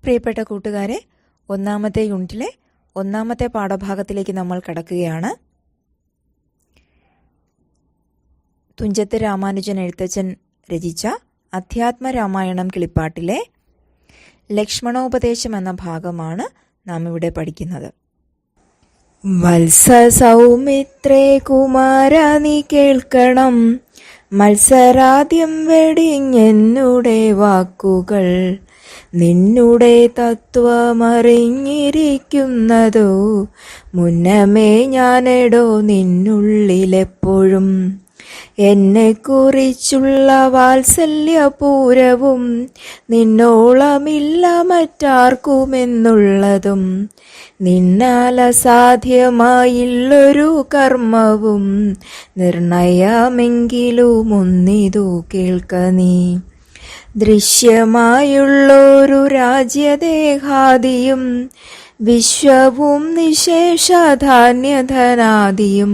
പ്രിയപ്പെട്ട കൂട്ടുകാരെ, ഒന്നാമത്തെ യൂണിറ്റിലെ ഒന്നാമത്തെ പാഠഭാഗത്തിലേക്ക് നമ്മൾ കടക്കുകയാണ്. തുഞ്ചത്ത് രാമാനുജൻ എഴുത്തച്ഛൻ രചിച്ച അധ്യാത്മരാമായണം കിളിപ്പാട്ടിലെ ലക്ഷ്മണോപദേശം എന്ന ഭാഗമാണ് നാം ഇവിടെ പഠിക്കുന്നത്. വത്സ സൗമിത്രേ കുമാര നീ കേൾക്കണം, മത്സരാദ്യം വെടിഞ്ഞെന്നുടെ വാക്കുകൾ, നിന്നുടെ തത്വമറിഞ്ഞിരിക്കുന്നതോ മുന്നമേ ഞാനെടോ നിന്നുള്ളിലെപ്പോഴും. എന്നെ കുറിച്ചുള്ള വാത്സല്യപൂരവും നിന്നോളമില്ല മറ്റാർക്കുമെന്നുള്ളതും, നിന്നാൽ അസാധ്യമായില്ലൊരു കർമ്മവും നിർണയമെങ്കിലും ഒന്നിതു കേൾക്ക നീ. ദൃശ്യമായുള്ളൊരു രാജ്യദേഹാദിയും വിശ്വവും നിശേഷധാന്യധനാദിയും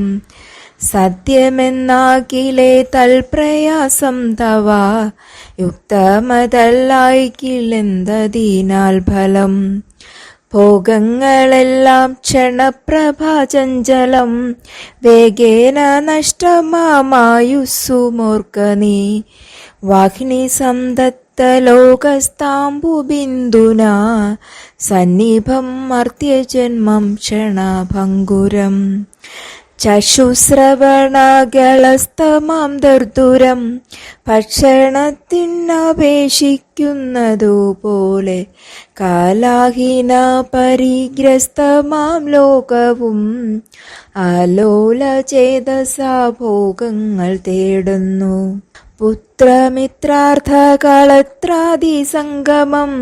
സത്യമെന്നാകിലേ തൽപ്രയാസം തവ യുക്തമതല്ലായിക്കിലെന്തതിനാൽ ഫലം. ഭോഗങ്ങളെല്ലാം ക്ഷണപ്രഭാചഞ്ചലം, വേഗേന നഷ്ടമായുസ്സുമോർക്ക നീ. വാഗ്നി സംദത്ത ലോകസ്താംബുബിന്ദുന സന്നിഭം മർത്യജന്മം ക്ഷണഭംഗുരം. ചക്ഷുശ്രവണകളസ്തമാം ദർദുരം ഭക്ഷണത്തിനപേക്ഷിക്കുന്നതുപോലെ കാലാഹീന പരിഗ്രസ്തമാം ലോകവും ആലോല ചേതസാ ഭോഗങ്ങൾ തേടുന്നു. പുത്രമിത്രാർത്ഥകളത്രാദി സംഗമം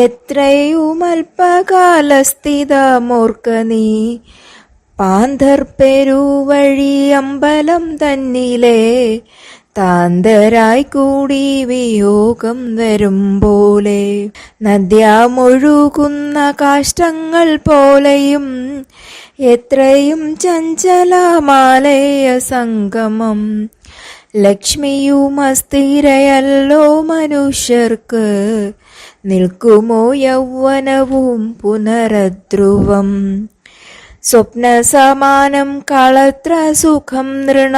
എത്രയുമൽപകാലസ്ഥിതമോർക്ക നീ. പാന്തർപ്പെരുവഴി അമ്പലം തന്നിലെ താന്തരായി കൂടി വിയോഗം വരും പോലെ, നദ്യാമൊഴുകുന്ന കാഷ്ടങ്ങൾ പോലെയും എത്രയും ചഞ്ചലമാലയ സംഗമം. ലക്ഷ്മിയും അസ്ഥിരയല്ലോ മനുഷ്യർക്ക്, നിൽക്കുമോ യൗവനവും പുനരധ്രുവം. സ്വപ്നസമാനം കളത്ര സുഖം നൃണ,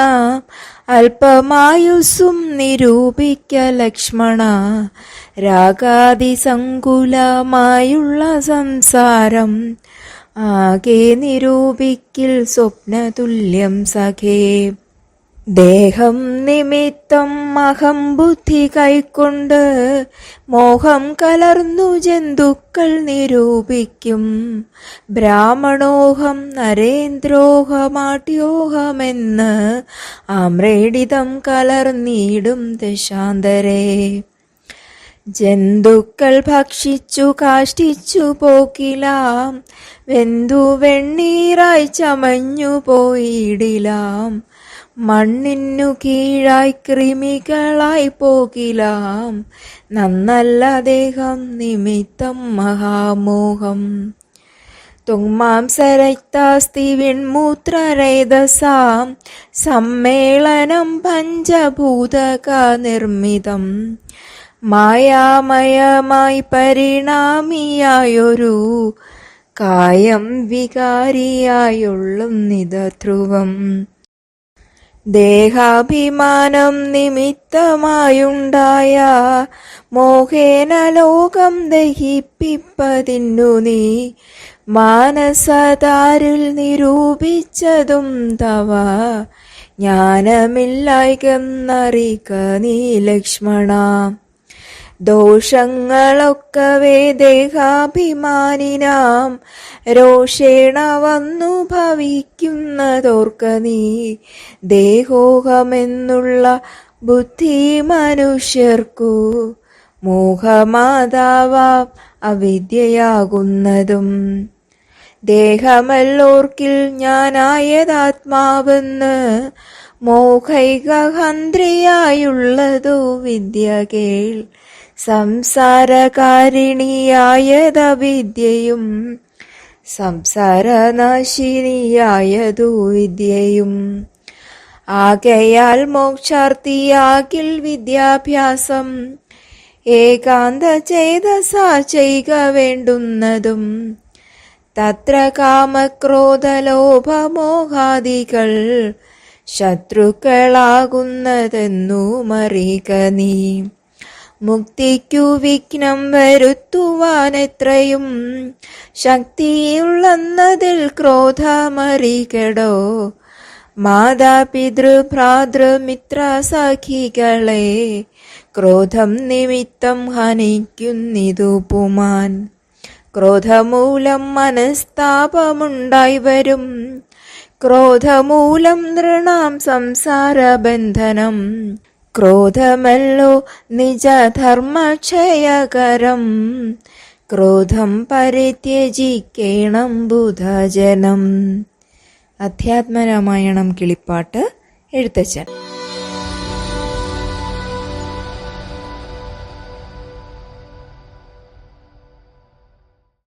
അല്പമായുസ്സും നിരൂപിക്ക ലക്ഷ്മണ. രാഗാതിസങ്കുലമായുള്ള സംസാരം ആകെ നിരൂപിക്കിൽ സ്വപ്നതുല്യം സഖേ. ദേഹം നിമിത്തം അഹം ബുദ്ധി കൈക്കൊണ്ട് മോഹം കലർന്നു ജന്തുക്കൾ നിരൂപിക്കും. ബ്രാഹ്മണോഹം നരേന്ദ്രോഹമാട്യോഹമെന്ന് ആമ്രേഡിതം കലർന്നിടും ദശാന്തരേ. ജന്തുക്കൾ ഭക്ഷിച്ചു കാഷ്ടിച്ചു പോക്കിലാം, വെന്തു വെണ്ണീറായി ചമഞ്ഞു പോയിടിലാം. മണ്ണിനു കീഴായി കൃമികളായി പോകിലാം, നന്നല്ല ദേഹം നിമിത്തം മഹാമോഹം. തുങ്മാംസരക്താസ്തി വിൺമൂത്രരേതസാം സമ്മേളനം പഞ്ചഭൂതക നിർമ്മിതം. മായാമയമായി പരിണാമിയായൊരു കായം വികാരിയായുള്ളുന്നിത ധ്രുവം. ദേഹാഭിമാനം നിമിത്തമായുണ്ടായ മോഹേന ലോകം ദഹിപ്പിപ്പതിന്നു നീ. മാനസതാരിൽ നിരൂപിച്ചതും തവ ജ്ഞാനമില്ലായ്കെന്നറിക നീ ലക്ഷ്മണ. ദോഷങ്ങളൊക്കവേ ദേഹാഭിമാനിനാം രോഷേണ വന്നു ഭവിക്കുന്നതോർക്ക നീ. ദേഹോഹമെന്നുള്ള ബുദ്ധി മനുഷ്യർക്കു മോഹമാതാവാം അവിദ്യയാകുന്നതും. ദേഹമല്ലോർക്കിൽ ഞാനായതാത്മാവെന്ന് മോഹൈകഹന്ത്രിയായുള്ളതു വിദ്യ കേൾ. സംസാരകാരിണിയായതവിദ്യയും സംസാരനാശിനിയായതു വിദ്യയും. ആകയാൽ മോക്ഷാർത്ഥിയാകിൽ വിദ്യാഭ്യാസം ഏകാന്ത ചേതസാ ചെയ്യുക വേണ്ടുന്നതും തത്ര കാമക്രോധലോഭമോഹാദികൾ ശത്രുക്കളാകുന്നതെന്നു മറിക നീ. മുക്തിക്കു വിഘ്നം വരുത്തുവാനെത്രയും ശക്തിയുള്ളതിൽ ക്രോധമറികടോ. മാതാപിതൃഭ്രാതൃമിത്ര സഖികളെ ക്രോധം നിമിത്തം ഹനിക്കുന്നിതു പുമാൻ. ക്രോധമൂലം മനസ്താപമുണ്ടായി വരും, ക്രോധമൂലം നൃണാം സംസാരബന്ധനം. ക്രോധമല്ലോ നിജധർമ്മക്ഷയകരം, ക്രോധം പരിത്യജിക്കേണം ബുധജനം. അധ്യാത്മരാമായണം കിളിപ്പാട്ട്, എഴുത്തച്ഛൻ.